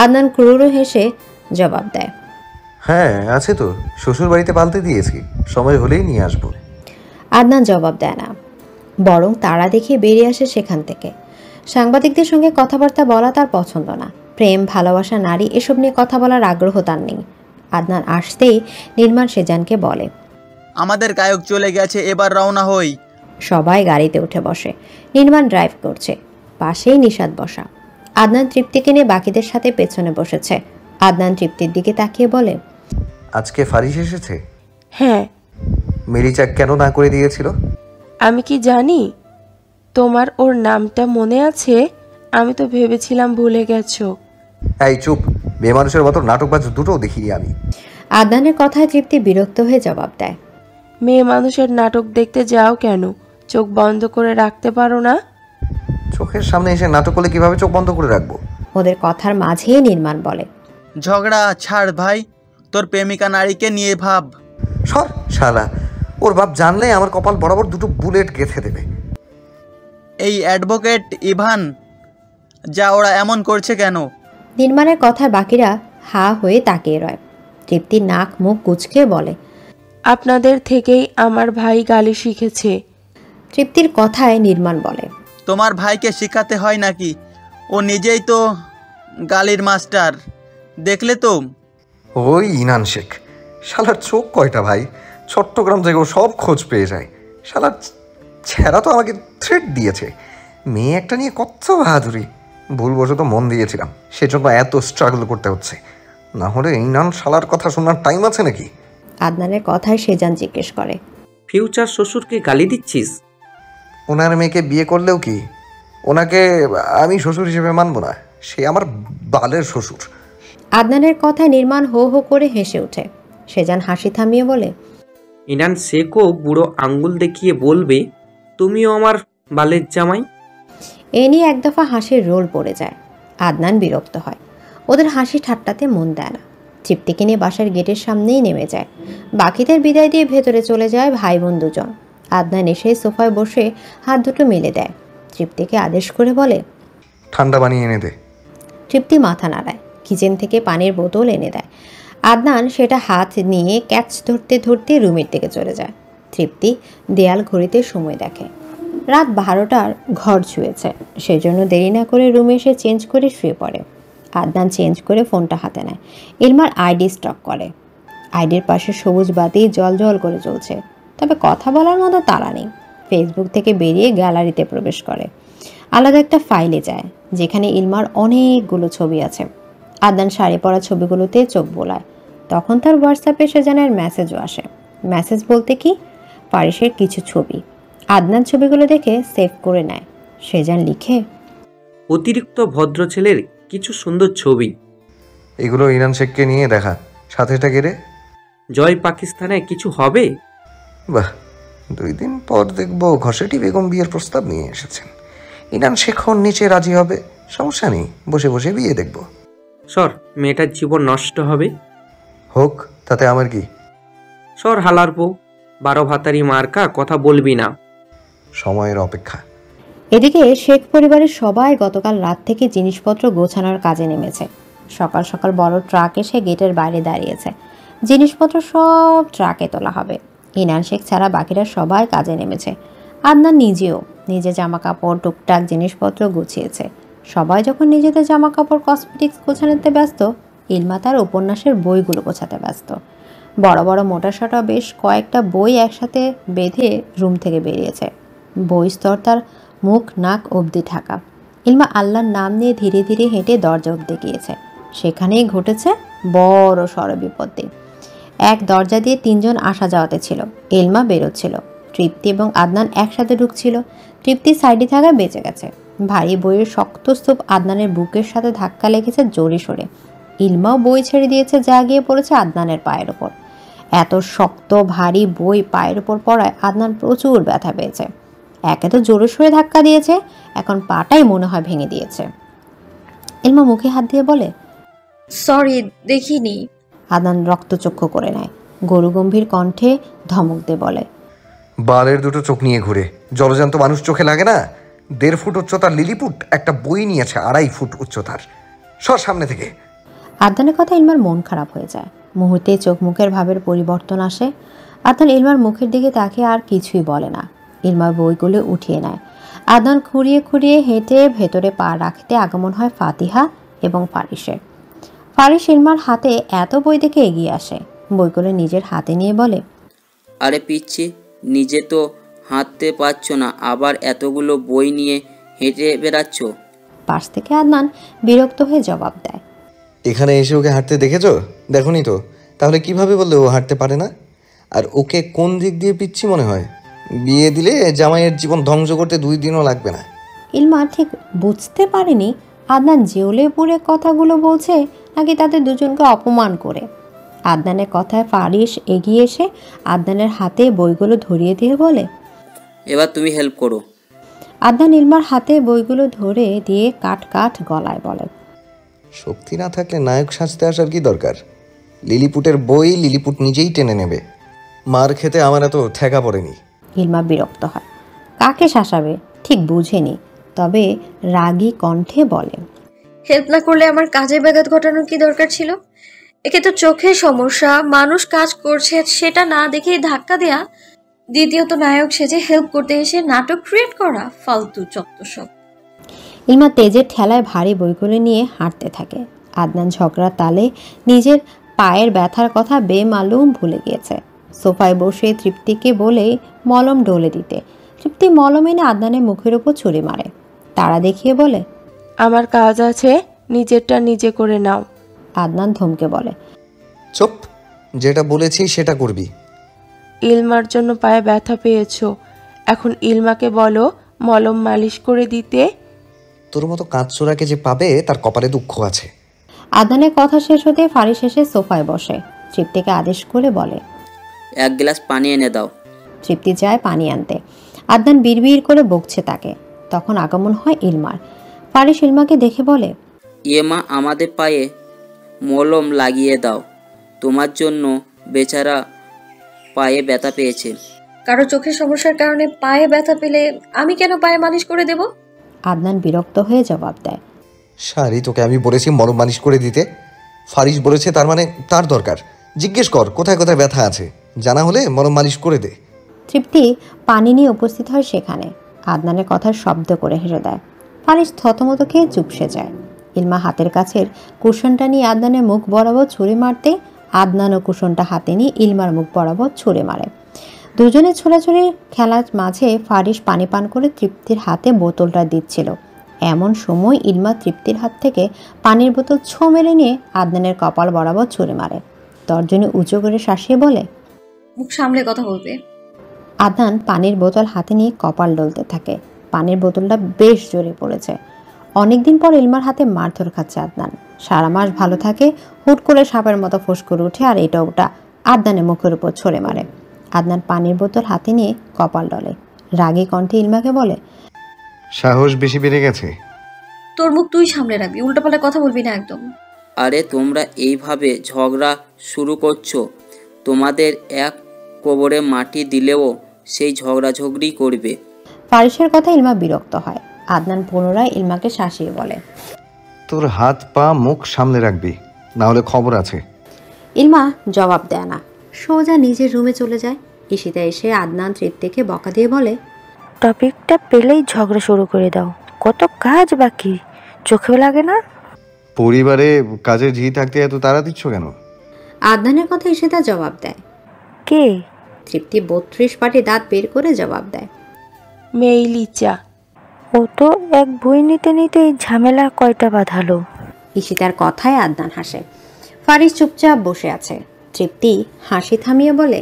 আদনান ক্রুরো হেসে জবাব দেয়, হ্যাঁ আছে তো, শ্বশুর বাড়িতে পালতে দিয়েছি, সময় হলেই নিয়ে আসবো। আদনান জবাব দেয় না, বরং তারা দেখে বেরিয়ে আসে সেখান থেকে। সাংবাদিকদের সঙ্গে কথাবার্তা বলা তার পছন্দ না। প্রেম, ভালোবাসা, নারী এসব নিয়ে কথা বলার আগ্রহ তার নেই। আদনান আসতেই নির্মাণ সেজানকে বলে, আমাদের গায়ক চলে গেছে, এবার রওনা হই। সবাই গাড়িতে উঠে বসে। নির্মাণ ড্রাইভ করছে, পাশেই নিশাদ বসা। আদনান তৃপ্তিকে নিয়ে বাকিদের সাথে পেছনে বসেছে। আদনান তৃপ্তির দিকে তাকিয়ে বলে, আজকে ফারিস এসেছে? হ্যাঁ। মেরিচা কেন না করে দিয়েছিল? আমি কি জানি? তোমার ওর নামটা মনে আছে? আমি তো ভেবেছিলাম ভুলে গেছো। এই চুপ, মেয়ে মানুষের মতো নাটকবাজ দুটো দেখিনি আমি। আদনানের কথায় তৃপ্তি বিরক্ত হয়ে জবাব দেয়, মেয়ে মানুষের নাটক দেখতে যাও কেন? চোখ বন্ধ করে রাখতে পারো না? চোখের সামনে এসে নাটক করলে কিভাবে চোখ বন্ধ করে রাখবো? ওদের কথার মাঝেই নির্মাণ বলে, ঝগড়া ছাড় ভাই, তোর প্রেমিকা নারীকে নিয়ে ভাব। সর শালা, ওর বাপ জানলে আমার কপাল বরাবর দুটো বুলেট গেঁথে দেবে। এই অ্যাডভোকেট ইভান, যা ওরা এমন করছে কেন? নির্মাণের কথায় বাকিরা হা হয়ে তাকিয়ে রয়। তৃপ্তির নাক মুখ কুঁচকে বলে, আপনাদের থেকেই আমার ভাই গালি শিখেছে। তৃপ্তির কথায় নির্মাণ বলে, তোমার ভাইকে শেখাতে হয় নাকি? ও নিজেই তো গালির মাস্টার, দেখলে তো। ওই ইনান শেখ, শালার চোখ কয়টা ভাই, চট্টগ্রাম থেকে ও সব খোঁজ পেয়ে যায়। শালার ছেঁড়া তো আমাকে থ্রেট দিয়েছে। মেয়ে একটা নিয়ে কত বাহাদুরি, ভুলবশত মন দিয়েছিলাম, সেজন্য এত স্ট্রাগল করতে হচ্ছে। না হলে ইনান শালার কথা শোনার টাইম আছে নাকি? আদনানের কথায় সেজান জিজ্ঞেস করে, ফিউচার শ্বশুরকে গালি দিচ্ছিস? ওনার মেয়েকে বিয়ে করলেও কি ওনাকে আমি শ্বশুর হিসেবে মানব না? সে আমার বালের শ্বশুর। আদনানের কথায় নির্মাণ হো হো করে হেসে ওঠে। সেজান হাসি থামিয়ে বলে, ইনান শেখও বুড়ো আঙ্গুল দেখিয়ে বলবে, তুমিও আমার বালের জামাই। এ নিয়ে এক দফা হাসির রোল পড়ে যায়। আদনান বিরক্ত হয়, ওদের হাসি ঠাট্টাতে মন দেয় না। তৃপ্তিকে নিয়ে বাসার গেটের সামনেই নেমে যায়। বাকিদের বিদায় দিয়ে ভেতরে চলে যায় ভাই বোন দুজন। আদনান এসে সোফায় বসে হাত দুটো মেলে দেয়। তৃপ্তিকে আদেশ করে বলে, ঠান্ডা বানিয়ে এনে দে। তৃপ্তি মাথা নাড়ায়, কিচেন থেকে পানির বোতল এনে দেয়। আদনান সেটা হাত নিয়ে ক্যাচ ধরতে ধরতে রুমের দিকে চলে যায়। তৃপ্তি দেয়াল ঘড়িতে সময় দেখে। রাত 12টার ঘর ছুঁয়েছে, সেজন্য দেরি না করে রুমে এসে চেঞ্জ করে শুয়ে পড়ে। আদনান চেঞ্জ করে ফোনটা হাতে নেয়। ইলমার আইডি স্টক করে। আইডির পাশে সবুজ বাতি জল জল করে চলছে, তবে কথা বলার মতো তাড়া নেই। ফেসবুক থেকে বেরিয়ে গ্যালারিতে প্রবেশ করে। আলাদা একটা ফাইলে যায়, যেখানে ইলমার অনেকগুলো ছবি আছে। আদনান শাড়ি পরা ছবিগুলোতে চোখ বোলায়। তখন তার হোয়াটসঅ্যাপে সেজানের মেসেজও আসে। মেসেজ বলতে কি, ফারিসের কিছু ছবি। আদনান ছবিগুলো দেখে সেভ করে নেয়। সেজান লিখে, অতিরিক্ত ভদ্র ছেলের কিছু সুন্দর ছবি। এগুলো ইনান শেখকে নিয়ে দেখা, সাথেটা গেলে জয় পাকিস্তানে কিছু হবে? বাহ, 2 দিন পর দেখবো ঘসেটি বেগম বিয়ের প্রস্তাব নিয়ে এসেছেন। ইনান শেখ নিচে রাজি হবে, সমস্যা নেই, বসে বসে বিয়ে দেখব। সর, মেয়েটার জীবন নষ্ট হবে। হোক, তাতে আমার কি? সর হালার পো, 12 ভাতারি মার্কা কথা বলবি না। সময়ের অপেক্ষা। এদিকে শেখ পরিবারের সবাই গতকাল রাত থেকে জিনিসপত্র গোছানোর কাজে নেমেছে। সকাল সকাল বড় ট্রাক এসে গেটের বাইরে দাঁড়িয়েছে। জিনিসপত্র সব ট্রাকে তোলা হবে। ইনান শেখ ছাড়া বাকিরা সবাই কাজে নেমেছে। আদনান নিজেও নিজে জামা কাপড় টুকটাক জিনিসপত্র গুছিয়েছে। সবাই যখন নিজেদের জামা কাপড় কসমেটিক্স গোছানোতে ব্যস্ত, ইলমা তার উপন্যাসের বইগুলো গোছাতে ব্যস্ত। বড় বড় মোটাসোটা বেশ কয়েকটা বই একসাথে বেঁধে রুম থেকে বেরিয়েছে। বই স্তর তার মুখ নাক অবধি ঢাকা। ইলমা আল্লাহর নাম নিয়ে ধীরে ধীরে হেঁটে দরজা অবধি গিয়েছে। সেখানেই ঘটেছে বড় সড় বিপত্তি। এক দরজা দিয়ে 3 জন আসা যাওয়াতে ছিল। ইলমা বেরোচ্ছিল, তৃপ্তি এবং আদনান একসাথে ঢুকছিল। তৃপ্তি সাইডে থাকা বেঁচে গেছে। ভারী বইয়ের শক্ত স্তূপ আদনানের বুকের সাথে ধাক্কা লেগেছে জোরে সোরে। ইলমাও বই ছেড়ে দিয়েছে, যা গিয়ে পড়েছে আদনানের পায়ের ওপর। এত শক্ত ভারী বই পায়ের ওপর পড়ায় আদনান প্রচুর ব্যথা পেয়েছে। একে তো জোরে সোরে ধাক্কা দিয়েছে, এখন পাটাই মনে হয় ভেঙে দিয়েছে। ইলমা মুখে হাত দিয়ে বলে, সরি, দেখিনি। আদনান রক্তচক্ষু করে নেয়। গরুগম্ভীর কণ্ঠে ধমক দিয়ে বলে, বালের দুটো চোখ নিয়ে ঘুরে, জলজান্ত মানুষ চোখে লাগে না? 1.5 ফুট উচ্চতার লিলিপুট একটা বই নিয়েছে 2.5 ফুট উচ্চতার। সর সামনে থেকে, আদনানের কথা ইলমার মন খারাপ হয়ে যায়। মুহূর্তে চোখ মুখের ভাবের পরিবর্তন আসে। আদনান ইলমার মুখের দিকে তাকিয়ে আর কিছুই বলে না। ইলমা বইগুলো উঠিয়ে নেয়। আদনান খুঁড়িয়ে খুঁড়িয়ে হেঁটে ভেতরে পা রাখতে আগমন হয় ফাতিহা এবং ফারিসের। ফারিস ইলমার হাতে এত বই দেখে এগিয়ে আসে। বইগুলো নিজের হাতে নিয়ে বলে, আরে পিচ্ছি, নিজে তো হাঁটতে পারছো না, আবার এতগুলো বই নিয়ে হেঁটে বেড়াচ্ছ। পাশ থেকে আদনান বিরক্ত হয়ে জবাব দেয়, এখানে এসে ওকে হাঁটতে দেখেছো? দেখোনি তো, তাহলে কিভাবে বললে ও হাঁটতে পারে না? আর ওকে কোন দিক দিয়ে পিচ্ছি মনে হয়? বিয়ে দিলে জামাইয়ের জীবন ধ্বংস করতে 2 দিনও লাগবে না। ইলমা ঠিক বুঝতে পারেনি আদনান জেউলে পুরে কথাগুলো বলছে নাকি তাদের দুজনকে অপমান করে। আদনানের কথায় ফারিস এগিয়ে এসে আদনানের হাতে বইগুলো ধরিয়ে দিয়ে বলে, এবার তুমি হেল্প করো। আদনান ইলমার হাতে বইগুলো ধরে দিয়ে কাট কাট গলায় বলে, শক্তি না থাকলে নায়ক সাজতে আসার কি দরকার? লিলিপুটের বই লিলিপুট নিজেই টেনে নেবে। মার খেতে আমার এত ঠেকা পড়েনি। ইলমা বিরক্ত হয়। কাকে শাসাবে ঠিক বুঝেনি, তবে রাগী কণ্ঠে বলে, হেল্প না করলে আমার কাজে ব্যাঘাত ঘটানোর কি দরকার ছিল? একে তো চোখের সমস্যা, মানুষ কাজ করছে সেটা না দেখে ধাক্কা দেয়া, দ্বিতীয়ত নায়ক সেজে হেল্প করতে এসে নাটক ক্রিয়েট করা, ফালতু চত্ব সব। ইলমা তেজের ঠেলায় ভারী বইগুলো নিয়ে হাঁটতে থাকে। আদনান ঝগড়ার তালে নিজের পায়ের ব্যথার কথা বেমালুম ভুলে গিয়েছে। সোফায় বসে তৃপ্তিকে বলে মলম ডলে দিতে। তৃপ্তি মলম এনে আদনানের মুখের উপর ছুরি মারে। তারা দেখিয়ে বলে, আমার কাজ আছে, নিজেরটা নিজে করে নাও। আদনান ধমকে বলে, চুপ, যেটা বলেছি সেটা করবি। ইলমার জন্য পায়ে ব্যথা পেয়েছো, এখন ইলমাকে বলো মলম মালিশ করে দিতে। তোর মতো কাঁচচোরাকে যে পাবে তার কপালে দুঃখ আছে। আদনানের কথা শেষ হতে ফারিস এসে সোফায় বসে। তৃপ্তিকে আদেশ করে বলে, 1 গ্লাস পানি এনে দাও। তৃপ্তি যায় পানি আনতে। আদনান বিড়বিড় করে বকছে তাকে। তখন আগমন হয় ইলমার। ফারিস ইলমাকে দেখে বলে, মা, আমাদের পায়ে মলম লাগিয়ে দাও, তোমার জন্য বেচারা পায়ে ব্যথা পেয়েছে। কারো চোখের সমস্যার কারণে পায়ে ব্যথা পেলে আমি কেন পায়ে মালিশ করে দেব? আদনান বিরক্ত হয়ে জবাব দেয়, সারি, তোকে আমি বলেছি মলম মালিশ করে দিতে। ফারিস বলেছে, তার মানে তার দরকার। জিজ্ঞেস কর কোথায় কোথায় ব্যথা আছে, জানা হলে মলম মালিশ করে দে। তৃপ্তি পানি নিয়ে উপস্থিত হয় সেখানে। আদনানের কথার শব্দ করে হেসে দেয়। ফারিস থতমত খেয়ে চুপসে যায়। ইলমা হাতের কাছের কুশনটা নিয়ে আদনানের মুখ বরাবর ছুঁড়ে মারতে আদনানও কুশনটা হাতে নিয়ে ইলমার মুখ বরাবর ছুঁড়ে মারে। দুজনে ছোড়াছুড়ি খেলার মাঝে ফারিস পানি পান করে তৃপ্তির হাতে বোতলটা দিচ্ছিল। এমন সময় ইলমা তৃপ্তির হাত থেকে পানির বোতল ছো মেরে নিয়ে আদনানের কপাল বরাবর ছুঁড়ে মারে। তর্জনী উঁচু করে শাসিয়ে বলে, মুখ সামলে কথা বলবে। আদনান পানির বোতল হাতে নিয়ে কপাল ডলতে থাকে। পানির বোতলটা বেশ জোরে পড়েছে। অনেকদিন পর ইলমার হাতে মারধর খাচ্ছে আদনান। সারা মাস ভালো থাকে, হুট করে সাপের মতো ফোঁস করে উঠে আর এটা ওটা আদনানের মুখের উপর ছড়ে মারে। আদনান পানির বোতল হাতে নিয়ে কপাল ডলে। রাগী কণ্ঠে ইলমাকে বলে, সাহস বেশি বেড়ে গেছে। তোর মুখ তুই সামলে রাখবি, উল্টাপাল্টা কথা বলবি না একদম। আরে তোমরা এইভাবে ঝগড়া শুরু করছো, তোমাদের এক কোবরে মাটি দিলেও সেই ঝগড়াঝগড়ি করবে। ফারিসের কথা ইলমা বিরক্ত হয়। আদনান পুনরায় ইলমাকে শাসিয়ে বলে, তোর হাত পা মুখ সামলে রাখবি, না হলে খবর আছে। ইলমা জবাব দেয় না, সোজা নিজের রুমে চলে যায়। ঈশিতা এসে আদনান তৃপ্তিকে বকা দিয়ে বলে, টপিকটা পেলেই ঝগড়া শুরু করে দাও, কত কাজ বাকি, চোখেও লাগে না? পরিবারে কাজে ঝি থাকতে এত তাড়া দিচ্ছ কেন? আদনানের কথা ঈশিতা জবাব দেয়। কে? তৃপ্তি 32 পাটি দাঁত বের করে জবাব দেয়, মেয়ে লিচা। ও তো এক বই নিতে নিতে এই ঝামেলা কয়টা বাঁধালো। ঈশিতার কথায় আদনান হাসে। ফারিস চুপচাপ বসে আছে। তৃপ্তি হাসি থামিয়ে বলে,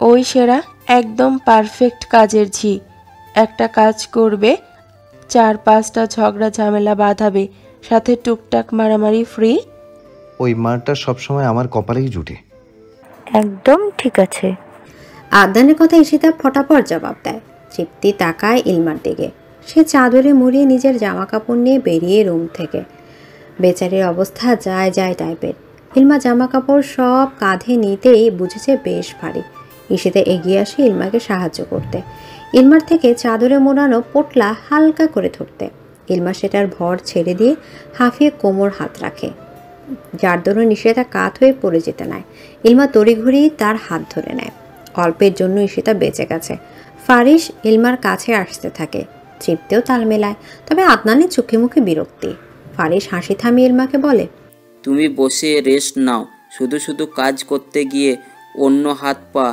ওই সেরা, একদম পারফেক্ট কাজের ঝি। একটা কাজ করবে, 4-5টা ঝগড়া ঝামেলা বাঁধাবে, সাথে টুকটাক মারামারি ফ্রি। ওই মারটা সবসময় আমার কপালেই জুটে। একদম ঠিক আছে। আদনানের কথা ঈশিতা ফটাফট জবাব দেয়। তৃপ্তি তাকায় ইলমার দিকে। সে চাদরে মুড়িয়ে নিজের জামা কাপড় নিয়ে বেরিয়ে রুম থেকে। বেচারির অবস্থা যায় যায় টাইপের। ইলমা জামা কাপড় সব কাঁধে নিতেই বুঝেছে বেশ ভারী। ঈশিতা এগিয়ে আসে ইলমাকে সাহায্য করতে। ইলমার থেকে চাদরে মোড়ানো পোটলা হালকা করে ধরতে। ইলমা সেটার ভর ছেড়ে দিয়ে হাঁফিয়ে কোমর হাত রাখে। যার দরুন ঈশিতা কাত হয়ে পড়ে যেতে নেয়। ইলমা তড়িঘড়ি তার হাত ধরে নেয়। অল্পের জন্য ঈশিতা বেঁচে গেছে। ফারিস ইলমার কাছে আসতে থাকে, তৃপ্তিও তাল মেলায়। তবে আদনানের চোখে মুখে বিরক্তি। ফারিস হাসি থামিয়ে ইলমাকে বলে, তুমি বসে রেস্ট নাও, শুধু শুধু কাজ করতে গিয়ে অন্য হাত পা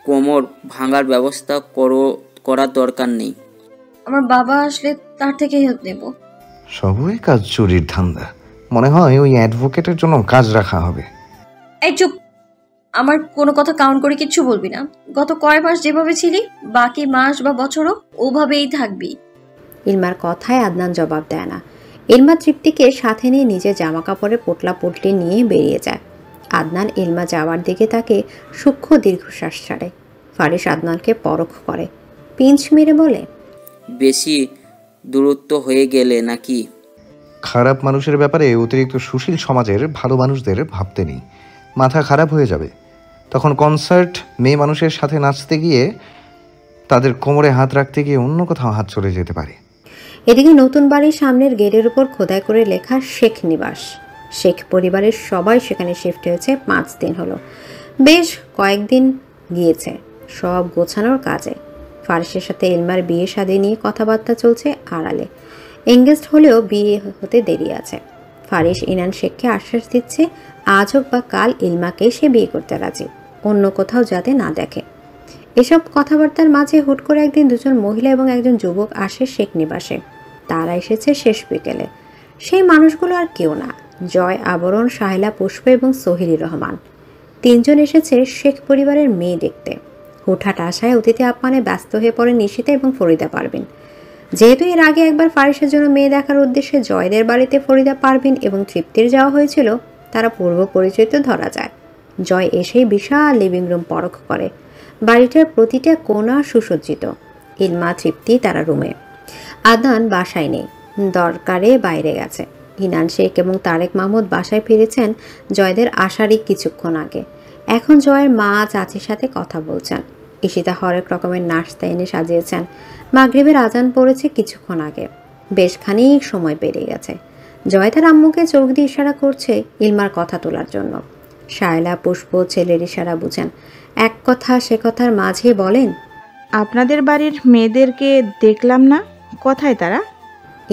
কোমর ভাঙার ব্যবস্থা করার দরকার নেই। আমার বাবা আসলে তার থেকে হেল্প নেব। সবই কাজ চুরির ধান্দা। মনে হয় ওই অ্যাডভোকেটের জন্য কাজ রাখা হবে। এই চুপ, আমার কোনো কথা কাউন্ট করে কিচ্ছু বলবি না। গত কয় মাস যেভাবে ছিলি, বাকি মাস বা বছরও ওভাবেই থাকবি। ইলমার কথায় আদনান জবাব দেয় না। ইলমা তৃপ্তিকে সাথে নিয়ে নিজের জামা কাপড়ে পোটলা পোটলি নিয়ে বেরিয়ে যায়। আদনান ইলমা যাওয়ার দিকে তাকে সূক্ষ্ম দীর্ঘশ্বাস ছাড়ে। ফারিস আদনানকে পরখ করে, পিঞ্চ মেরে বলে, বেশি দূরত্ব হয়ে গেলে নাকি? খারাপ মানুষের ব্যাপারে অতিরিক্ত সুশীল সমাজের ভালো মানুষদের ভাবতে নেই, মাথা খারাপ হয়ে যাবে। তখন কনসার্ট মেয়ে মানুষের সাথে নাচতে গিয়ে তাদের কোমরে হাত রাখতে গিয়ে অন্য কোথাও হাত চলে যেতে পারে। এদিকে নতুন বাড়ির সামনের গেটের উপর খোদাই করে লেখা শেখ নিবাস। শেখ পরিবারের সবাই সেখানে শিফট হয়েছে 5 দিন হলো। বেশ কয়েকদিন গিয়েছে সব গোছানোর কাজে। ফারিসের সাথে ইলমার বিয়ে শাদী নিয়ে কথাবার্তা চলছে আড়ালে। এঙ্গেজড হলেও বিয়ে হতে দেরি আছে। ফারিস ইনান শেখকে আশ্বাস দিচ্ছে আজ হোক বা কাল ইলমাকে সে বিয়ে করতে রাজি, অন্য কোথাও যাতে না দেখে। এসব কথাবার্তার মাঝে হুট করে একদিন দুজন মহিলা এবং একজন যুবক আসে শেখ নিবাসে। তারা এসেছে শেষ বিকেলে। সেই মানুষগুলো আর কেউ না, জয় আবরণ, সাহেলা পুষ্প এবং সোহিলি রহমান। 3 জন এসেছে শেখ পরিবারের মেয়ে দেখতে। হুটহাট আশায় অতিথি আপ্যায়নে ব্যস্ত হয়ে পড়ে নিশিতা এবং ফরিদা পারভিন। যেহেতু এর আগে একবার ফারিসের জন্য মেয়ে দেখার উদ্দেশ্যে জয়দের বাড়িতে ফরিদা পারভিন এবং তৃপ্তির যাওয়া হয়েছিল, তারা পূর্ব পরিচিত ধরা যায়। জয় এসেই বিশাল লিভিং রুম পরখ করে। বাড়িটার প্রতিটা কোণা সুসজ্জিত। ইলমা, তৃপ্তি তারা রুমে। আদনান বাসায় নেই, দরকারে বাইরে গেছে। ইনান শেখ এবং তারেক মাহমুদ বাসায় ফিরেছেন জয়দের আসারই কিছুক্ষণ আগে। এখন জয়ের মা চাচির সাথে কথা বলছেন। ঈশিতা হরেক রকমের নাশতা এনে সাজিয়েছেন। মাগরিবের আজান পড়েছে কিছুক্ষণ আগে। বেশ খানিক সময় পেরিয়ে গেছে। জয় তার আম্মুকে চোখ দিয়ে ইশারা করছে ইলমার কথা তোলার জন্য। শায়লা, পুষ্প ছেলের ইশারা বুঝেন। এক কথা সে কথার মাঝে বলেন, আপনাদের বাড়ির মেয়েদেরকে দেখলাম না, কোথায় তারা?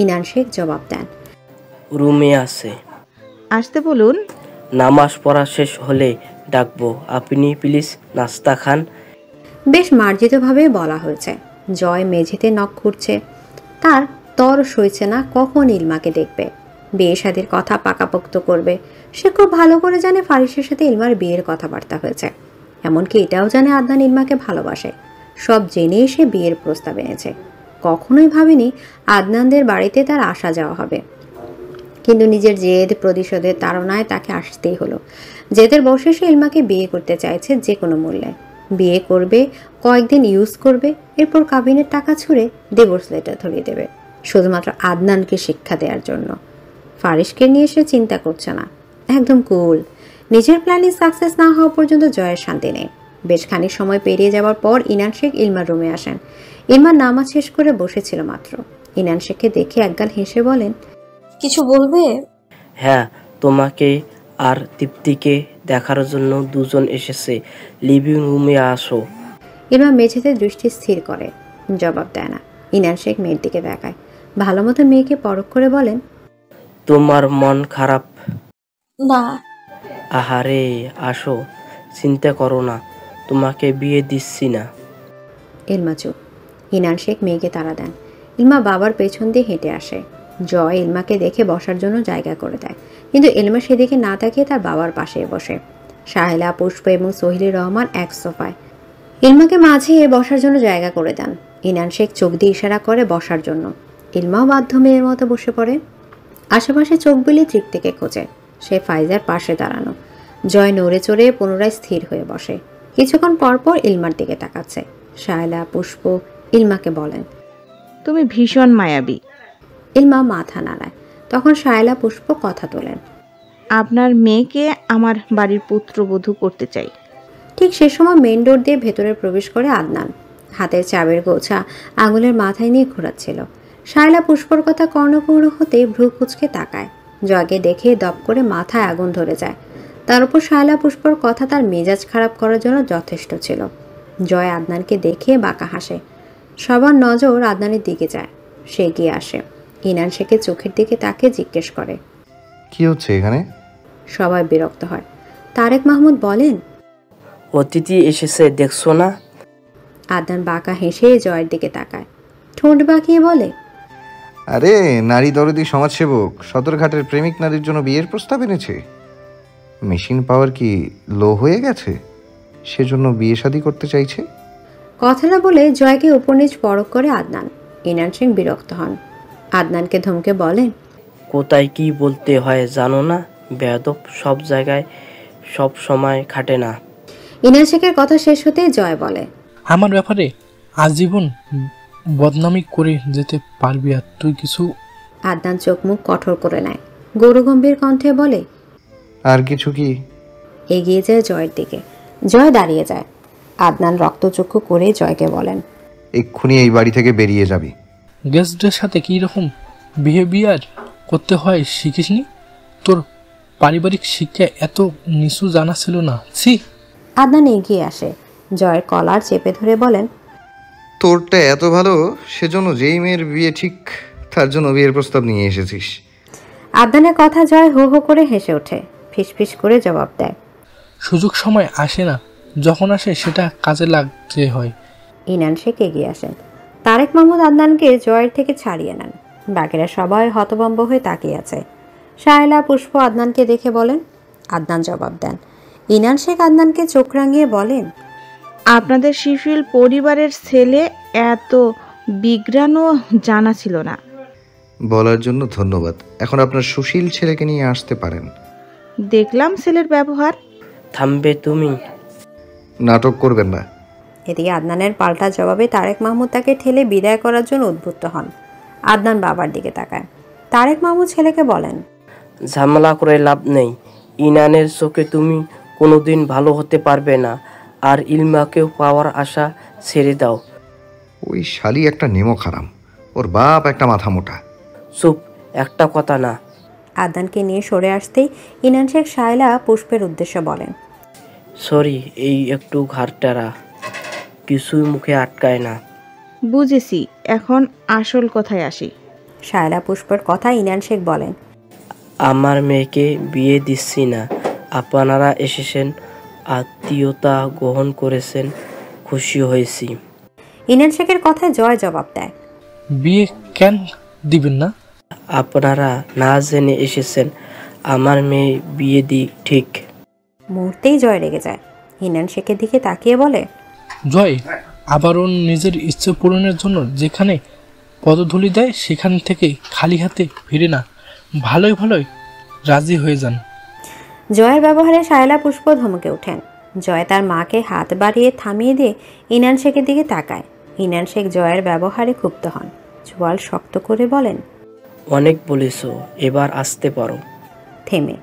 ইনান শেখ জবাব দেন, রুমে আছে। আসতে বলুন। নামাজ পড়া শেষ হলে ডাকবো, আপনি প্লিজ নাস্তা খান। বেশ মার্জিতভাবে বলা হয়েছে। জয় মেঝেতে নখ খুঁড়ছে। তার তর সইছে না কখন ইলমাকে দেখবে, বিয়ে শাদীর কথা পাকাপোক্ত করবে। সে খুব ভালো করে জানে ফারিসের সাথে ইলমার বিয়ের কথাবার্তা হয়েছে। এমনকি এটাও জানে আদনান ইলমাকে ভালোবাসে। সব জেনেই সে বিয়ের প্রস্তাব এনেছে। কখনোই ভাবেনি আদনানদের বাড়িতে তার আসা যাওয়া হবে। কিন্তু নিজের জেদ প্রতিশোধের তাড়নায় তাকে আসতেই হলো। জেদের বসে সে ইলমাকে বিয়ে করতে চাইছে যে কোনো মূল্যে। বিয়ে করবে, কয়েকদিন ইউজ করবে, এরপর কাবিনের টাকা ছুঁড়ে ডিভোর্স লেটার ধরিয়ে দেবে, শুধুমাত্র আদনানকে শিক্ষা দেওয়ার জন্য। ফারিসকে নিয়ে সে চিন্তা করছে না, একদম কুল। নিজের প্ল্যানিং সাকসেস না হওয়া পর্যন্ত জয়ের শান্তি নেই। বেশ খানিক সময় পেরিয়ে যাওয়ার পর ইনান শেখ ইলমার রুমে আসেন। ইলমার নামাজ শেষ করে বসেছিল মাত্র। ইনান শেখকে দেখে একগাল হেসে বলেন, কিছু বলবে? হ্যাঁ, তোমাকে আর তৃপ্তিকে দেখার জন্য দুজন এসেছে, লিভিং রুমে আসো। ইলমা মেঝেতে দৃষ্টি স্থির করে, জবাব দেয় না। ইনান শেখ মেয়ের দিকে দেখায়, ভালো মতো মেয়েকে পরখ করে বলেন, তোমার মন খারাপ? না। আহারে আসো, চিন্তা করো না, তোমাকে বিয়ে দিচ্ছি না। ইলমা চুপ। ইনান শেখ মেয়েকে তাড়া দেন। ইলমা বাবার পেছন দিয়ে হেঁটে আসে। জয় ইলমাকে দেখে বসার জন্য জায়গা করে দেয়, কিন্তু ইলমা সেদিকে না তাকিয়ে তার বাবার পাশে বসে। সাহেলা, পুষ্প এবং সোহিলি রহমান এক সোফায়। ইলমাকে মাঝে বসার জন্য জায়গা করে দেন। ইনান শেখ চোখ দিয়ে ইশারা করে বসার জন্য। ইলমাও বাধ্য মেয়ের মতো বসে পড়ে। আশেপাশে চোখ বুলিয়ে তৃপ্তিকে খোঁজে। সে ফাইজার পাশে দাঁড়ানো। জয় নড়ে চড়ে পুনরায় স্থির হয়ে বসে। কিছুক্ষণ পর পর ইলমার দিকে তাকাচ্ছে। সাহেলা, পুষ্প ইলমাকে বলেন, তুমি ভীষণ মায়াবী। ইলমা মাথা নাড়ায়। তখন সাহেলা, পুষ্প কথা তোলেন, আপনার মেয়েকে আমার বাড়ির পুত্রবধূ করতে চাই। ঠিক সে সময় মেন ডোর দিয়ে ভেতরে প্রবেশ করে আদনান। হাতের চাবের গোছা আঙুলের মাথায় নিয়ে ঘোরাচ্ছিল। সাহেলা পুষ্পর কথা কর্ণকুহর হতেই ভ্রু কুচকে তাকায়। জয়কে দেখে দপ করে মাথায় আগুন ধরে যায়। তার উপর শায়লা পুষ্পর কথা তার মেজাজ খারাপ করার জন্য যথেষ্ট ছিল। জয় আদনানকে দেখে বাঁকা হাসে। সবার নজর আদনানের দিকে যায়। সে এগিয়ে আসে, ইনান শেখের চোখের দিকে তাকে জিজ্ঞেস করে, কি হচ্ছে এখানে? সবাই বিরক্ত হয়। তারেক মাহমুদ বলেন, অতিথি এসেছে দেখছো না? আদনান বাঁকা হেসে জয়ের দিকে তাকায়, ঠোঁট বাঁকিয়ে বলে, আরে নারী দরদি সমাজসেবক সদরঘাটের প্রেমিক নারীর জন্য বিয়ের প্রস্তাব এনেছে। মেশিন পাওয়ার কি লো হয়ে গেছে, সেজন্য বিয়ে শাদী করতে চাইছে। কথাটা বলে জয়কে উপর নিচ পরখ করে আদনান। ইনান সিং বিরক্ত হন। আদনানকে ধমকে বলেন, কোথায় কি বলতে হয় জানো না? বেয়াদব সব জায়গায় সব সময় খাটে না। ইনান শেখের কথা শেষ হতেই জয় বলে, আমার ব্যাপারে আজীবন বদনামি করে যেতে পারবি আর তুই কিছু। আদনান চোখ মুখ কঠোর করে নেয়, গৌরগম্ভীর কণ্ঠে বলে, আর কিছু কি? এগিয়ে যায় জয়ের দিকে। জয় দাঁড়িয়ে যায়। আদনান রক্তচক্ষু করে জয়কে বলেন, এক্ষুনি এই বাড়ি থেকে বেরিয়ে যাবি। গেস্টদের সাথে কী রকম বিহেভিয়ার করতে হয় শিখিসনি? তোর পারিবারিক শিক্ষা এত নিচু জানা ছিল না। ছি। আদনান এগিয়ে আসে, জয়ের কলার চেপে ধরে বলেন, তোরটা এত ভালো সেজন্য যেই মেয়ের বিয়ে ঠিক তার জন্য বিয়ের প্রস্তাব নিয়ে এসেছিস। আদনানের কথা জয় হো হো করে হেসে ওঠে, ফিসফিস করে জবাব দেয়, সুযোগ সময় আসে না, যখন আসে সেটা কাজে লাগতে হয়। ইনান শেখ এগিয়ে আসেন। তারেক মাহমুদ আদনানকে জয়ের থেকে ছাড়িয়ে নেন। বাকিরা সবাই হতভম্ব হয়ে তাকিয়ে আছে। শায়লা পুষ্প আদনানকে দেখে বলেন, আদনান জবাব দেন। ইনান শেখ আদনানকে চোখ রাঙিয়ে বলেন, আপনাদের শিফিল পরিবারের ছেলে এত বিজ্ঞানও জানা ছিল না। বলার জন্য ধন্যবাদ। এখন আপনার সুশীল ছেলেকে নিয়ে আসতে পারেন। দেখলাম ছেলের ব্যবহার। থামবে তুমি? নাটক করবেন না। এদিকে আদনানের পাল্টা জবাবে তারেক মাহমুদ তাকে ঠেলে বিদায় করার জন্য উদ্বুদ্ধ হন। আদনান বাবার দিকে তাকায়। তারেক মাহমুদ ছেলেকে বলেন, ঝামেলা করে লাভ নেই। ইনানের চোখে তুমি কোনোদিন ভালো হতে পারবে না, আর ইলমাকেও পাওয়ার আশা ছেড়ে দাও। ওই শালি একটা নেমো খারাম, ওর বাপ একটা মাথা মোটা। চুপ, একটা কথা না। আদনানকে নিয়ে সরে আসতেই ইনান শেখ শায়লা পুষ্পের উদ্দেশ্যে বলেন, সরি, এই একটু ঘাড়টারা, কিছুই মুখে আটকায় না। বুঝেছি, এখন আসল কথায় আসি। শায়লা পুষ্পের কথা ইনান শেখ বলেন, আমার মেয়েকে বিয়ে দিচ্ছি না। আপনারা এসেছেন, আত্মীয়তা গ্রহণ করেছেন, খুশি হয়েছি। ইনান শেখের কথায় জয় জবাব দেয়, বিয়ে কেন দিবেন না? আপনারা না জেনে এসেছেন, আমার মেয়ে বিয়ে ঠিক। মুহূর্তেই জয় রেগে যায়। ইনান শেখের দিকে তাকিয়ে বলে, জয় আবার ওর নিজের ইচ্ছে পূরণের জন্য যেখানে পদধূলি দেয় সেখান থেকে খালি হাতে ফিরে না। ভালোই ভালোই রাজি হয়ে যান। জয়ের ব্যবহারে শায়লা পুষ্প ধমকে ওঠেন। জয় তার মাকে হাত বাড়িয়ে থামিয়ে দিয়ে ইনান শেখের দিকে তাকায়। ইনান শেখ জয়ের ব্যবহারে ক্ষুব্ধ হন। চোয়াল শক্ত করে বলেন, অনেক বলেছ, এবার আসতে পারো। থেমে,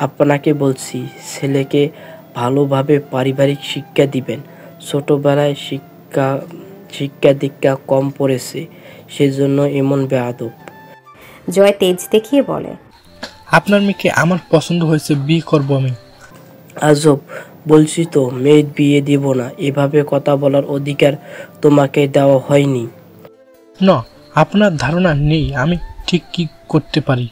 আপনাকে বলছি, ছেলেকে ভালোভাবে পারিবারিক শিক্ষা দিবেন। ছোটবেলায় শিক্ষা দীক্ষা কম পড়েছে, সেজন্য এমন বেয়াদব। জয় তেজ দেখিয়ে বলে, আপনার মেয়েকে আমার পছন্দ হয়েছে, বিয়ে করব আমি। আজব, বলছি তো মেয়ের বিয়ে দিব না। এভাবে কথা বলার অধিকার তোমাকে দেওয়া হয়নি। না, আপনার ধারণা নেই আমি ঠিক কি করতে পারি।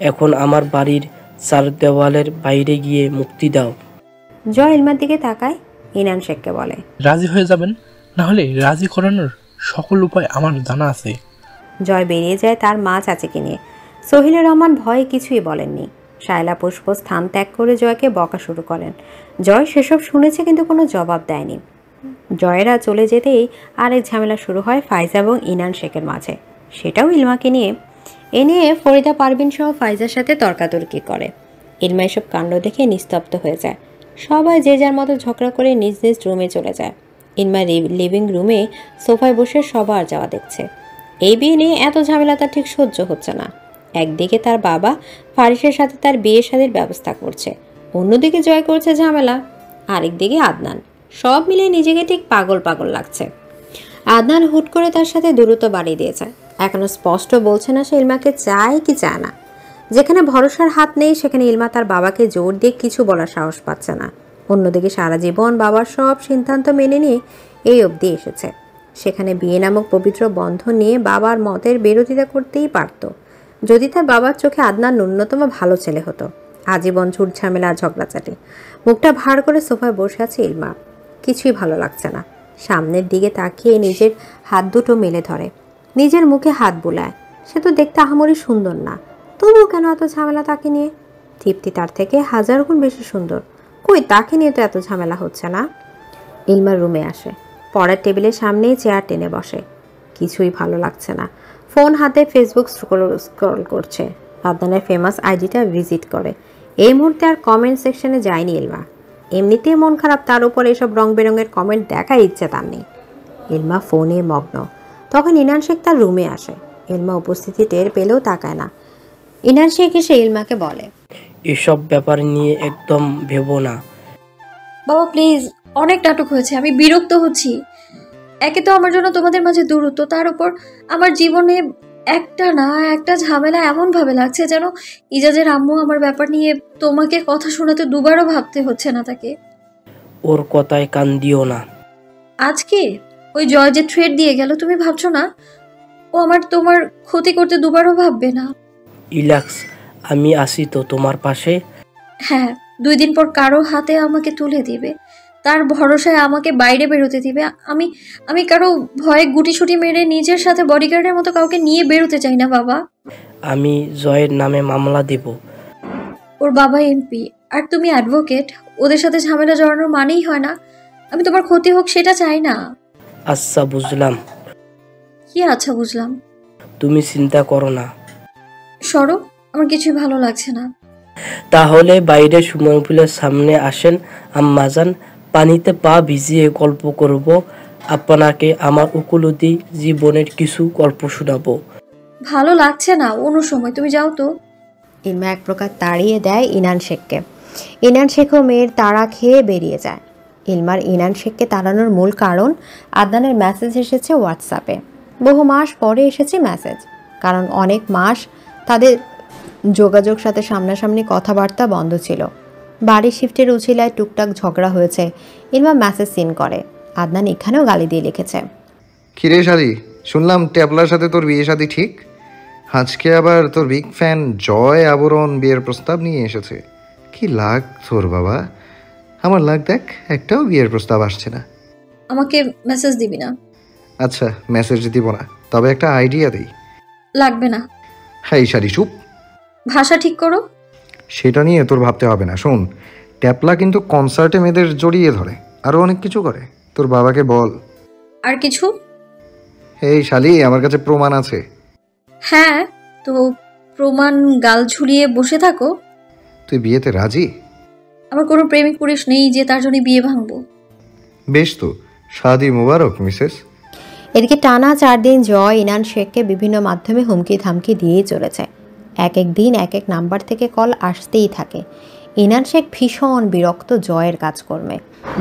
এখন আমার বাড়ির চার দেওয়ালের বাইরে গিয়ে মুক্তি দাও। জয় ইলমার দিকে তাকায়। ইনান শেখকে বলে, রাজি হয়ে যাবেন, না হলে রাজি করানোর সকল উপায় আমার জানা আছে। জয় বেরিয়ে যায় তার মা চাচিকে নিয়ে। সোহিলা রহমান ভয়ে কিছুই বলেননি। শায়লা পুষ্প স্থান ত্যাগ করে জয়কে বকা শুরু করেন। জয় সেসব শুনেছে কিন্তু কোনো জবাব দেয়নি। জয়েরা চলে যেতেই আরেক ঝামেলা শুরু হয় ফাইজা এবং ইনান শেখের মাঝে। সেটাও ইলমাকে নিয়ে। এ নিয়ে ফরিদা পারভিন সহ ফাইজার সাথে তর্কাতর্কি করে। ইলমা এসব কাণ্ড দেখে নিস্তব্ধ হয়ে যায়। সবাই যে যার মতো ঝগড়া করে নিজ নিজ রুমে চলে যায়। ইলমা লিভিং রুমে সোফায় বসে সবার যাওয়া দেখছে। এই বিয়ে নিয়ে এত ঝামেলা তার ঠিক সহ্য হচ্ছে না। একদিকে তার বাবা ফারিসের সাথে তার বিয়ে শাদীর ব্যবস্থা করছে, অন্যদিকে জয় করছে ঝামেলা, আরেকদিকে আদনান। সব মিলিয়ে নিজেকে ঠিক পাগল পাগল লাগছে। আদনান হুট করে তার সাথে দূরত্ব বাড়িয়ে দিয়েছে। এখনো স্পষ্ট বলছে না সে ইলমাকে চায় কি চায় না। যেখানে ভরসার হাত নেই সেখানে ইলমা তার বাবাকে জোর দিয়ে কিছু বলার সাহস পাচ্ছে না। অন্যদিকে সারা জীবন বাবার সব সিদ্ধান্ত মেনে নিয়ে এই অবধি এসেছে। সেখানে বিয়ে নামক পবিত্র বন্ধন নিয়ে বাবার মতের বিরোধিতা করতেই পারত যদি তার বাবার চোখে আদনান ন্যূনতম ভালো ছেলে হতো। আজীবন ঝুট ঝামেলা ঝগড়াচাটি। মুখটা ভার করে সোফায় বসে আছে ইলমা। কিছুই ভালো লাগছে না। সামনের দিকে তাকিয়ে নিজের হাত দুটো মেলে ধরে, নিজের মুখে হাত বুলায়। সে তো দেখতে আহামরি সুন্দর না, তবুও কেন এত ঝামেলা তাকে নিয়ে? তৃপ্তি তার থেকে 1000 গুণ বেশি সুন্দর, কই তাকে নিয়ে তো এত ঝামেলা হচ্ছে না। ইলমার রুমে আসে, পড়ার টেবিলের সামনেই চেয়ার টেনে বসে। কিছুই ভালো লাগছে না। ফোন হাতে ফেসবুক স্ক্রল করছে। আদনানের ফেমাস আইডিটা ভিজিট করে। এই মুহূর্তে আর কমেন্ট সেকশনে যায়নি ইলমা। এমনিতেই মন খারাপ, তার উপর এসব রং বেরঙের কমেন্ট দেখার ইচ্ছে তার নেই। ইলমা ফোনে মগ্ন। তখন ইনান শেখ তার রুমে আসে। ইলমা উপস্থিতি টের পেলেও তাকায় না। ইনান শেখ এসে ইলমাকে বলে, এসব ব্যাপার নিয়ে একদম ভেবো না। বাবা প্লিজ, অনেক নাটক হয়েছে, আমি বিরক্ত হচ্ছি। একে তো আমার জন্য তোমাদের মাঝে দূরত্ব, তার উপর আমার জীবনে একটা ঝামেলা এমন ভাবে লাগছে যেন ইজাজের আম্মু আমার ব্যাপার নিয়ে তোমাকে কথা শোনাতে দুবারও ভাবতে হচ্ছে না তাকে। ওর কথায় কান দিও না। আজকে ওই জয় যে থ্রেড দিয়ে গেল, তুমি ভাবছো না ও তোমার ক্ষতি করতে দুবারও ভাববে না? রিল্যাক্স, আমি আসি তো তোমার পাশে। হ্যাঁ, 2 দিন পর কারো হাতে আমাকে তুলে দিবে, তার ভরসায় আমাকে বাইরে বেরোতে দিবে। আমি কারো ভয়ে গুটিসুটি মেরে নিজের সাথে বডিগার্ডের মতো কাউকে নিয়ে বেরোতে চাই না বাবা। আমি জয়ের নামে মামলা দেব। ওর বাবা এমপি আর তুমি অ্যাডভোকেট, ওদের সাথে ঝামেলা জড়ানোর মানেই হয় না আমি তোমার ক্ষতি হোক সেটা চাই না। আচ্ছা বুঝলাম। কি আচ্ছা বুঝলাম? তুমি চিন্তা করো না। সরো, আমার কিছুই ভালো লাগছে না। তাহলে বাইরে সুইমিং পুলের সামনে আসেন আম্মাজান, পানিতে পা ভিজিয়ে গল্প করব। আপনাকে আমার উপলব্ধি জীবনের কিছু গল্প শোনাবো। ভালো লাগছে না অন্য সময়, তুমি যাও তো। ইলমা এক প্রকার তাড়িয়ে দেয় ইনান শেখকে। ইনান শেখও মেয়ের তাড়া খেয়ে বেরিয়ে যায়। ইলমার ইনান শেখকে তাড়ানোর মূল কারণ আদনানের মেসেজ এসেছে হোয়াটসঅ্যাপে। বহু মাস পরে এসেছে মেসেজ, কারণ অনেক মাস তাদের যোগাযোগ সাথে সামনাসামনি কথাবার্তা বন্ধ ছিল। বাড়ি শিফটের উছিলায় টুকটাক ঝগড়া হয়েছে। ইলমা মেসেজ সিন করে। আদনান এখানেও গালি দিয়ে লিখেছে, কিরে শালি, শুনলাম ট্যাবলার সাথে তোর বিয়ে শাদী ঠিক। আজকে আবার তোর বিগ ফ্যান জয় আবরণ বিয়ের প্রস্তাব নিয়ে এসেছে। কি লাগ তোর বাবা, আমার লাগ দেখ, একটাও বিয়ের প্রস্তাব আসছে না। আমাকে মেসেজ দিবি না? আচ্ছা মেসেজ দিব না, তবে একটা আইডিয়া দিই। লাগবে না। হ্যাঁ শালি চুপ, ভাষা ঠিক করো। সেটা নিয়ে তোর ভাবতে হবে না। শোন, ট্যাপলা কিন্তু কনসার্টে মেয়েদের জড়িয়ে ধরে, আরও অনেক কিছু করে। তোর বাবাকে বল। আর কিছু? এই শালি, আমার কাছে প্রমাণ আছে। হ্যাঁ, তো প্রমাণ গাল ঝুলিয়ে বসে থাকো। তুই বিয়েতে রাজি? আমার কোনো প্রেমিক পুরুষ নেই যে তার জন্য বিয়ে ভাঙবো। বেশ তো, শাদি মুবারক মিসেস। এদিকে টানা 4 দিন জয় ইনান শেখকে বিভিন্ন মাধ্যমে হুমকি ধামকি দিয়েই চলেছে। এক এক দিন এক এক নাম্বার থেকে কল আসতেই থাকে। ইনান শেখ ভীষণ বিরক্ত জয়ের কাজকর্মে।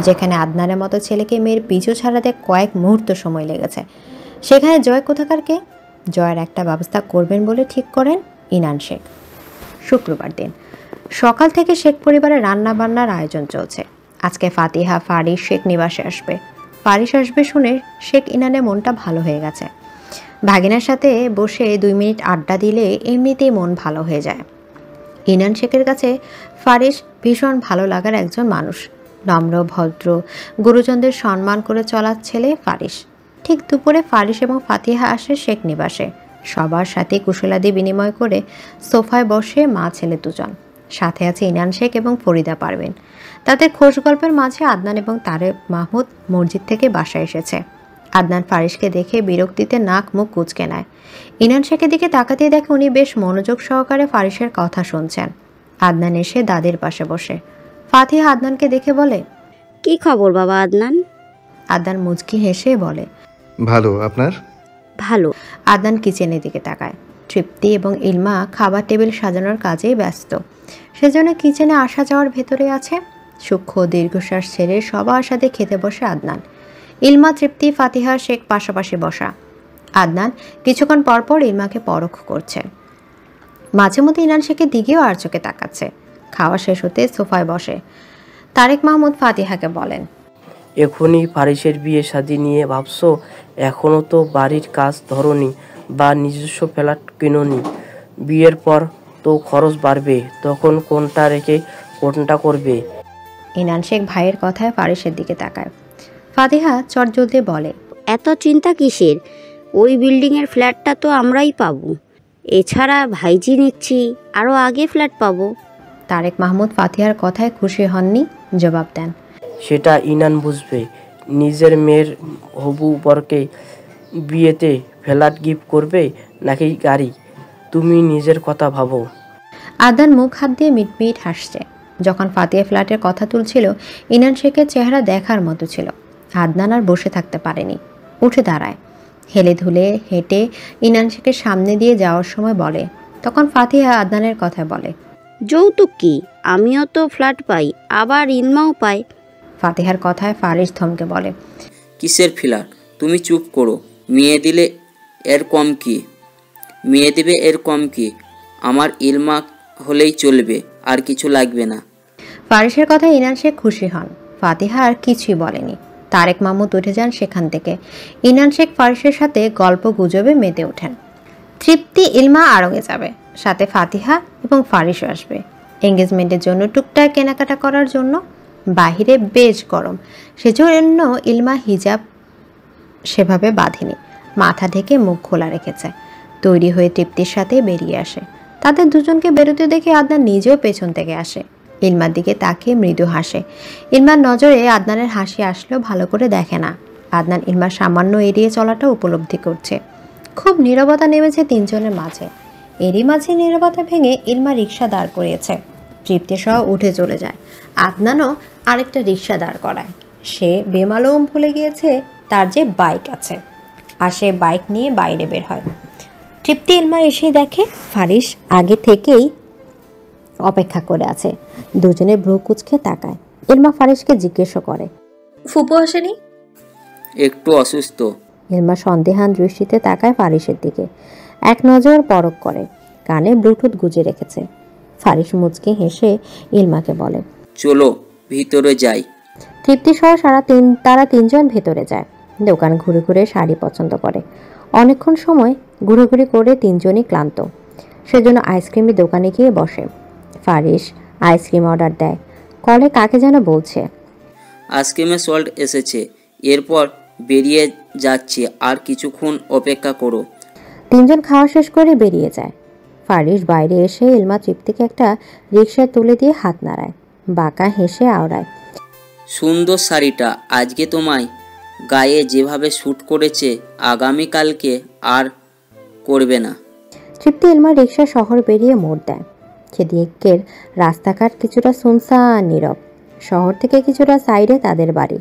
যেখানে আদনানের মতো ছেলেকে মেয়ের পিছু ছাড়াতে কয়েক মুহূর্ত সময় লেগেছে, সেখানে জয় কোথাকারকে। জয়ের একটা ব্যবস্থা করবেন বলে ঠিক করেন ইনান শেখ। শুক্রবার দিন সকাল থেকে শেখ পরিবারের রান্না বান্নার আয়োজন চলছে। আজকে ফাতিহা ফারিস শেখ নিবাসে আসবে। ফারিস আসবে শুনে শেখ ইনানের মনটা ভালো হয়ে গেছে। ভাগিনার সাথে বসে 2 মিনিট আড্ডা দিলে এমনিতেই মন ভালো হয়ে যায়। ইনান শেখের কাছে ফারিস ভীষণ ভালো লাগার একজন মানুষ। নম্র, ভদ্র, গুরুজনদের সম্মান করে চলার ছেলে ফারিস। ঠিক দুপুরে ফারিস এবং ফাতিহা আসে শেখ নিবাসে। সবার সাথে কুশলাদি বিনিময় করে সোফায় বসে মা ছেলে দুজন। সাথে আছে ইনান শেখ এবং ফরিদা পারভিন। তাদের খোশ গল্পের মাঝে আদনান এবং তারেক মাহমুদ মসজিদ থেকে বাসায় এসেছে। আদনান ফারিসকে দেখে বিরক্তিতে নাক মুখ কুঁচকে নেয়। ইনান শেখের দিকে তাকাতে দেখে উনি বেশ মনোযোগ সহকারে ফারিসের কথা শুনছেন। আদনান এসে দাদির পাশে বসে। ফাতিহা আদনানকে দেখে বলে, কি খবর বাবা আদনান? আদনান মুচকি হেসে বলে, ভালো, আপনার? ভালো। আদনান কিচেনের দিকে তাকায়। তৃপ্তি এবং ইলমা খাবার টেবিল সাজানোর কাজেই ব্যস্ত, সেজন্য কিচেনে আসা যাওয়ার ভেতরে আছে। সূক্ষ্ম দীর্ঘশ্বাস ছেড়ে সবার সাথে খেতে বসে আদনান। ইলমা, তৃপ্তি, ফাতিহা, শেখ পাশাপাশি বসা। আদনান কিছুক্ষণ পরপর ইলমাকে পরখ করছে। মাঝে মধ্যে ইনান শেখের দিকেও আর চোখে তাকাচ্ছে। খাওয়া শেষ হতে সোফায় বসে তারেক মাহমুদ ফাতিহাকে বলেন, এখনই ফারিসের বিয়ে শাদী নিয়ে ভাবছো? এখনও তো বাড়ির কাজ ধরনি বা নিজস্ব ফ্ল্যাট কিনোনি। বিয়ের পর তো খরচ বাড়বে, তখন কোনটা রেখে কোনটা করবে? ইনান শেখ ভাইয়ের কথায় ফারিসের দিকে তাকায়। ফাতিহা চটজলদি বলে, এত চিন্তা কিসের? ওই বিল্ডিংয়ের ফ্ল্যাটটা তো আমরাই পাবো। এছাড়া ভাইজি নিচ্ছি, আরও আগে ফ্ল্যাট পাবো। তারেক মাহমুদ ফাতিহার কথায় খুশি হননি, জবাব দেন, সেটা ইনান বুঝবে। নিজের মেয়ের হবু বরকে বিয়েতে ফ্ল্যাট গিফট করবে নাকি গাড়ি? তুমি নিজের কথা ভাবো। আদনান মুখ হাত দিয়ে মিটমিট হাসছে। যখন ফাতিহা ফ্ল্যাটের কথা তুলছিল, ইনান শেখের চেহারা দেখার মতো ছিল। আদনান আর বসে থাকতে পারেনি, উঠে দাঁড়ায়। হেলে ধুলে হেঁটে ইনান শেখের সামনে দিয়ে যাওয়ার সময় বলে, তখন ফাতিহা আদনানের কথায় বলে, যৌতুক কি? আমিও তো ফ্ল্যাট পাই, আবার ইলমাও পাই। ফাতিহার কথায় ফারিস থমকে বলে, কিসের ফ্ল্যাট? তুমি চুপ করো। মেয়ে দিলে এর কম কি? মেয়ে দেবে এর কম কি? আমার ইলমা হলেই চলবে, আর কিছু লাগবে না। ফারিসের কথায় ইনান শেখ খুশি হন। ফাতিহা আর কিছুই বলেনি। তারেক মাহমুদ উঠে যান সেখান থেকে। ইনান শেখ ফারিসের সাথে গল্প গুজবে মেতে ওঠেন। তৃপ্তি, ইলমা আরঙে যাবে, সাথে ফাতিহা এবং ফারিসও আসবে এঙ্গেজমেন্টের জন্য টুকটাক কেনাকাটা করার জন্য। বাহিরে বেশ গরম, সেজন্য ইলমা হিজাব সেভাবে বাঁধেনি, মাথা ঢেকে মুখ খোলা রেখেছে। তৈরি হয়ে তৃপ্তির সাথে বেরিয়ে আসে। তাদের দুজনকে বেরোতে দেখে আদনান নিজেও পেছন থেকে আসে। ইলমার দিকে তাকিয়ে মৃদু হাসে। ইলমার নজরে আদনানের হাসি আসলেও ভালো করে দেখে না। আদনান ইলমার সামান্য এড়িয়ে চলাটা উপলব্ধি করছে। খুব নীরবতা নেমেছে তিনজনের মাঝে। এরই মাঝে নীরবতা ভেঙে ইলমা রিক্সা দাঁড় করিয়েছে। তৃপ্তি সহ উঠে চলে যায়। আদনানও আরেকটা রিক্সা দাঁড় করায়। সে বেমালুম ভুলে গিয়েছে তার যে বাইক আছে, আর সে বাইক নিয়ে বাইরে বের হয়। তৃপ্তি ইলমা এসে দেখে ফারিস আগে থেকেই অপেক্ষা করে আছে। দুজনে ভ্রু কুঁচকে তাকায়। ইলমা ফারিসকে জিজ্ঞেস করে, ফুপু আসেনি? একটু অসুস্থ। ইলমা সন্দেহান দৃষ্টিতে তাকায় ফারিসের দিকে, এক নজর পরখ করে। কানে ব্লুটুথ গুজে রেখেছে। ফারিস মুচকে হেসে ইলমাকে বলে, চলো ভিতরে যাই। তৃপ্তি সহ তারা তিনজন ভেতরে যায়। দোকান ঘুরে ঘুরে শাড়ি পছন্দ করে। অনেকক্ষণ সময় ঘুরে করে তিনজনই ক্লান্ত, সেজন্য আইসক্রিমের দোকানে গিয়ে বসে। ফারিস আইসক্রিম অর্ডার দেয়। কলে কাকে যেন বলছে, আইসক্রিমে সল্ট এসেছে, এরপর বেরিয়ে যাচ্ছি, আর কিছুক্ষণ অপেক্ষা করো। তিনজন খাওয়া শেষ করে বেরিয়ে যায়। ফারিস বাইরে এসে ইলমা তৃপ্তিকে একটা রিকশায় তুলে দিয়ে হাত নাড়ায়, বাঁকা হেসে আওড়ায়, সুন্দর শাড়িটা আজকে তোমায় গায়ে যেভাবে শ্যুট করেছে, আগামীকালকে আর করবে না। তৃপ্তি ইলমা রিকশা শহর বেরিয়ে মোড় দেয়। সেদিকের রাস্তাঘাট কিছুটা সুনসান নীরব। শহর থেকে কিছুটা সাইডে তাদের বাড়ি।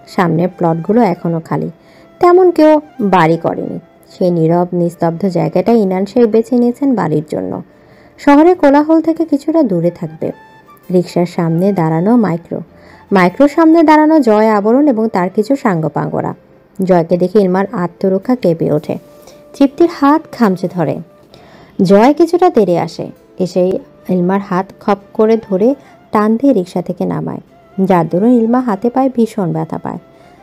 সামনের প্লটগুলো এখনো খালি, তেমন কেউ বাড়ি করেনি। সেই নীরব নিস্তব্ধ জায়গাটা ইনান শেখ বেছে নিয়েছেন বাড়ির জন্য। শহরের কোলাহল থেকে কিছুটা দূরে থাকবে। রিকশার সামনে দাঁড়ানো মাইক্রোর সামনে দাঁড়ানো জয় আবরণ এবং তার কিছু সাঙ্গপাঙ্গরা। জয়কে দেখে ইলমার আত্মরক্ষা কেঁপে ওঠে। তৃপ্তির হাত খামচে ধরে। জয় কিছুটা তেড়ে আসে, এসেই ইলমার হাত খপ করে ধরে টান দিয়ে রিকশা থেকে নামায়, যার দরুন ইলমা হাতে পায়ে ভীষণ ব্যথা পায়।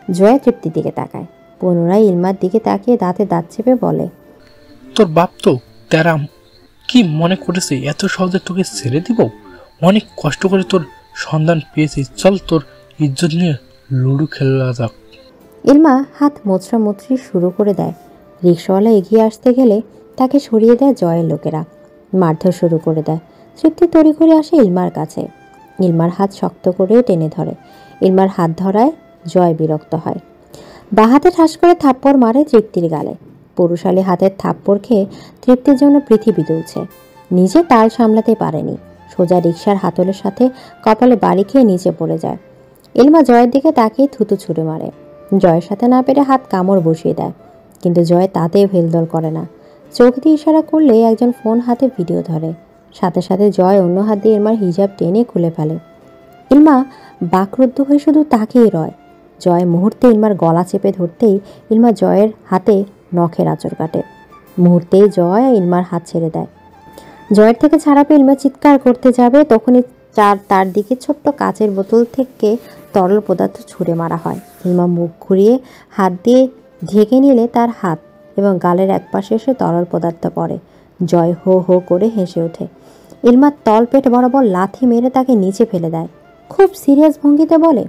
জয় তৃপ্তির দিকে তাকায়, পুনরায় ইলমার দিকে তাকিয়ে দাঁতে দাঁত চেপে বলে, তোর বাপ তো তেরাম, কি মনে করেছে এত সহজে তোকে ছেড়ে দিব? অনেক কষ্ট করে তোর সন্ধান পেয়েছি, চল তোর ইজ্জত নিয়ে লুডো খেলা যাক। ইলমা হাত মোচড়ামুচড়ি শুরু করে দেয়। রিকশাওয়ালা এগিয়ে আসতে গেলে তাকে সরিয়ে দেয় জয়ের লোকেরা, মারধর শুরু করে দেয়। তৃপ্তি তড়ি করে আসে ইলমার কাছে। ইলমার হাত শক্ত করে টেনে ধরে। ইলমার হাত ধরায় জয় বিরক্ত হয়। বাঁ হাতে ঠাস করে থাপ্পড় মারে তৃপ্তির গালে। পুরুষালী হাতের থাপ্পড় খেয়ে তৃপ্তির জন্য পৃথিবী দুলছে। নিজে তাল সামলাতে পারেনি, সোজা রিকশার হাতলের সাথে কপালে বাড়ি খেয়ে নিচে পড়ে যায়। ইলমা জয়ের দিকে তাকিয়ে থুতু ছুঁড়ে মারে। জয়ের সাথে না পেরে হাত কামড় বসিয়ে দেয়, কিন্তু জয় তাতেও হেলদোল করে না। চোখ দিয়ে ইশারা করলে একজন ফোন হাতে ভিডিও ধরে। সাথে সাথে জয় অন্য হাত দিয়ে ইলমার হিজাব টেনে খুলে ফেলে। ইলমা বাকরুদ্ধ হয়ে শুধু তাকিয়ে রয়। জয় মুহূর্তে ইলমার গলা চেপে ধরতেই ইলমা জয়ের হাতে নখের আঁচড় কাটে। মুহূর্তেই জয় ইলমার হাত ছেড়ে দেয়। জয়ের থেকে ছাড়া পেয়ে ইলমা চিৎকার করতে যাবে, তখনই তার দিকে ছোট্ট কাচের বোতল থেকে তরল পদার্থ ছুঁড়ে মারা হয়। ইলমা মুখ ঘুরিয়ে হাত দিয়ে ঢেকে নিলে তার হাত এবং গালের একপাশে এসে তরল পদার্থ পড়ে। জয় হো হো করে হেসে ওঠে। ইলমা তলপেট বরাবর লাথি মেরে তাকে নিচে ফেলে দেয়। খুব সিরিয়াস ভঙ্গিতে বলে,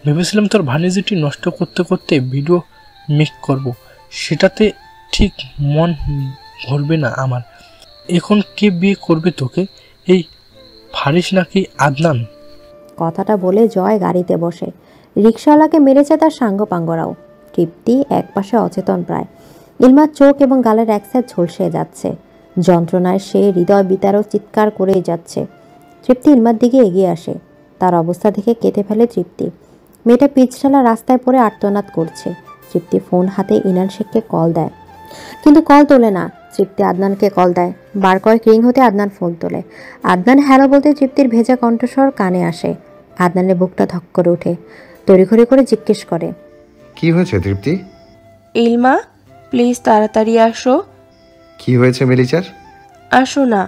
ভেবেছিলাম তোর ভানিজিটি নষ্ট করতে করতে ভিডিও মেক করব, সেটাতে ঠিক মন ভরবে না আমার। এখন কে বিয়ে করবে তোকে, এই ফারিস নাকি আদনান? কথাটা বলে জয় গাড়িতে বসে। রিকশাওয়ালাকে মেরেছে তার সাঙ্গপাঙ্গরাও। তৃপ্তি একপাশে অচেতন প্রায়। ইলমার চোখ এবং গালের এক সাইড ঝলসে যাচ্ছে। যন্ত্রণায় সে হৃদয় বিতারক চিৎকার করেই যাচ্ছে। তৃপ্তি ইলমার দিকে এগিয়ে আসে। তার অবস্থা দেখে কেঁদে ফেলে তৃপ্তি। মেয়েটা পিচঢালা রাস্তায় পড়ে আর্তনাদ করছে। তৃপ্তি ফোন হাতে ইনান শেখকে কল দেয়, কিন্তু কল তোলে না। তৃপ্তি আদনানকে কল দেয়। বার কয়েক রিং হতে আদনান ফোন তোলে। আদনান হ্যালো বলতে তৃপ্তির ভেজা কণ্ঠস্বর কানে আসে। আদনানের বুকটা ধক করে ওঠে। তড়িঘড়ি করে জিজ্ঞেস করে, কি হয়েছে তৃপ্তি? ইলমা, প্লিজ তাড়াতাড়ি আসো। কি হয়েছে মেলিচার? আসো না।